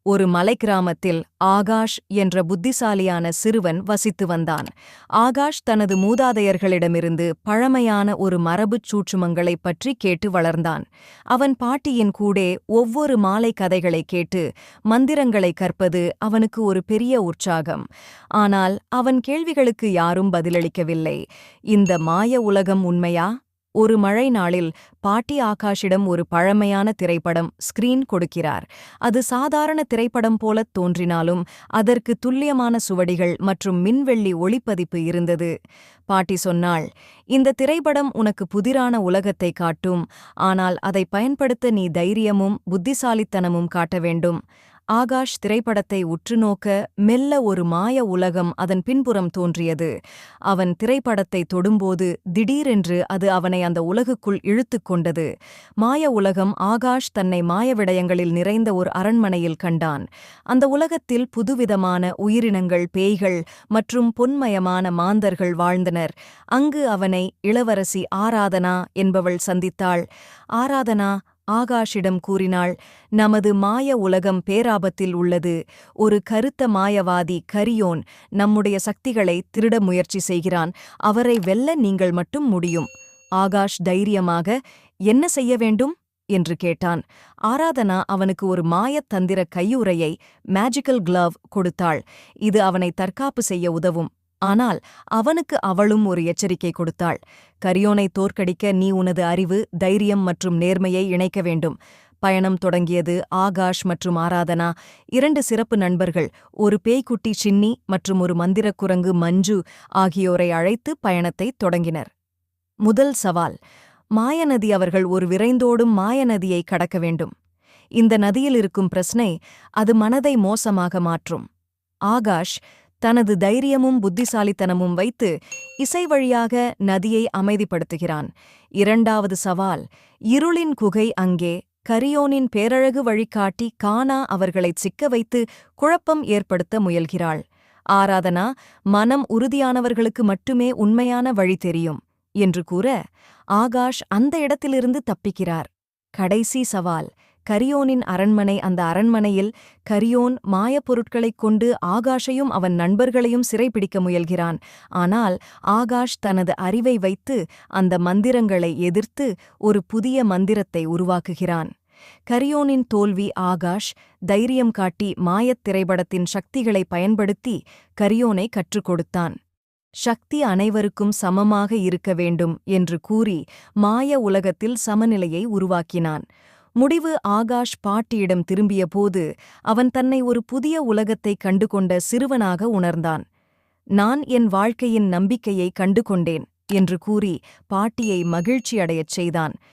ஒரு மலை கிராமத்தில் ஆகாஷ் என்ற புத்திசாலியான சிறுவன் வசித்து வந்தான். ஆகாஷ் தனது மூதாதையர்களிடமிருந்து பழமையான ஒரு மரபுச் சூட்சுமங்களைப் பற்றி கேட்டு வளர்ந்தான். அவன் பாட்டியின் கூடே ஒவ்வொரு மாலை கதைகளை கேட்டு மந்திரங்களை கற்பது அவனுக்கு ஒரு பெரிய உற்சாகம். ஆனால் அவன் கேள்விகளுக்கு யாரும் பதிலளிக்கவில்லை. இந்த மாய உலகம் உண்மையா? ஒரு மழை நாளில் பாட்டி ஆகாஷிடம் ஒரு பழமையான திரைப்படம் ஸ்கிரீன் கொடுக்கிறார். அது சாதாரண திரைப்படம் போலத் தோன்றினாலும் அதற்கு துல்லியமான சுவடிகள் மற்றும் மின்வெள்ளி ஒளிப்பதிப்பு இருந்தது. பாட்டி சொன்னாள், இந்த திரைப்படம் உனக்கு புதிரான உலகத்தை காட்டும், ஆனால் அதை பயன்படுத்த நீ தைரியமும் புத்திசாலித்தனமும் காட்ட வேண்டும். ஆகாஷ் திரைப்படத்தை உற்றுநோக்க மெல்ல ஒரு மாய உலகம் அதன் பின்புறம் தோன்றியது. அவன் திரைப்படத்தை தொடும்போது திடீரென்று அது அவனை அந்த உலகுக்குள் இழுத்துக் கொண்டது. மாய உலகம் ஆகாஷ் தன்னை மாய விடயங்களில் நிறைந்த ஒரு அரண்மனையில் கண்டான். அந்த உலகத்தில் புதுவிதமான உயிரினங்கள், பேய்கள் மற்றும் பொன்மயமான மாந்தர்கள் வாழ்ந்தனர். அங்கு அவனை இளவரசி ஆராதனா என்பவள் சந்தித்தாள். ஆராதனா ஆகாஷிடம் கூறினாள், நமது மாய உலகம் பேராபத்தில் உள்ளது. ஒரு கருத்த மாயவாதி கரியோன் நம்முடைய சக்திகளை திருட முயற்சி செய்கிறான். அவரை வெல்ல நீங்கள் மட்டும் முடியும். ஆகாஷ் தைரியமாக, என்ன செய்ய வேண்டும் என்று கேட்டான். ஆராதனா அவனுக்கு ஒரு மாயத் தந்திர கையுறையை, மேஜிக்கல் கிளவ், கொடுத்தாள். இது அவனை தற்காப்பு செய்ய உதவும். ஆனால் அவனுக்கு அவளும் ஒரு எச்சரிக்கை கொடுத்தாள். கரியோனை தோற்கடிக்க நீ உனது அறிவு, தைரியம் மற்றும் நேர்மையை இணைக்க வேண்டும். பயணம் தொடங்கியது. ஆகாஷ் மற்றும் ஆராதனா, 2 சிறப்பு நண்பர்கள், ஒரு பேய்க்குட்டி சின்னி மற்றும் ஒரு மந்திரக் குரங்கு மஞ்சு ஆகியோரை அழைத்து பயணத்தைத் தொடங்கினர். முதல் சவால், மாயநதி. அவர்கள் ஒரு விரைந்தோடும் மாயநதியை கடக்க வேண்டும். இந்த நதியில் இருக்கும் பிரச்சனை, அது மனதை மோசமாக மாற்றும். ஆகாஷ் தனது தைரியமும் புத்திசாலித்தனமும் வைத்து இசை வழியாக நதியை அமைதிப்படுத்துகிறான். இரண்டாவது சவால், இருளின் குகை. அங்கே கரியோனின் பேரழகு வழிகாட்டி கானா அவர்களைச் சிக்க வைத்து குழப்பம் ஏற்படுத்த முயல்கிறாள். ஆராதனா, மனம் உறுதியானவர்களுக்கு மட்டுமே உண்மையான வழி தெரியும் என்று கூற, ஆகாஷ் அந்த இடத்திலிருந்து தப்பிக்கிறார். கடைசி சவால், கரியோனின் அரண்மனை. அந்த அரண்மனையில் கரியோன் மாயப்பொருட்களைக் கொண்டு ஆகாஷையும் அவன் நண்பர்களையும் சிறைப்பிடிக்க முயல்கிறான். ஆனால் ஆகாஷ் தனது அறிவை வைத்து அந்த மந்திரங்களை எதிர்த்து ஒரு புதிய மந்திரத்தை உருவாக்குகிறான். கரியோனின் தோல்வி. ஆகாஷ் தைரியம் காட்டி மாயத் திரைப்படத்தின் சக்திகளை பயன்படுத்தி கரியோனை கற்றுக் கொடுத்தான். சக்தி அனைவருக்கும் சமமாக இருக்க வேண்டும் என்று கூறி மாய உலகத்தில் சமநிலையை உருவாக்கினான். முடிவு, ஆகாஷ் பாட்டியிடம் திரும்பியபோது அவன் தன்னை ஒரு புதிய உலகத்தை கண்டுகொண்ட சிறுவனாக உணர்ந்தான். நான் என் வாழ்க்கையின் நம்பிக்கையை கண்டுகொண்டேன் என்று கூறி பாட்டியை மகிழ்ச்சியடையச் செய்தான்.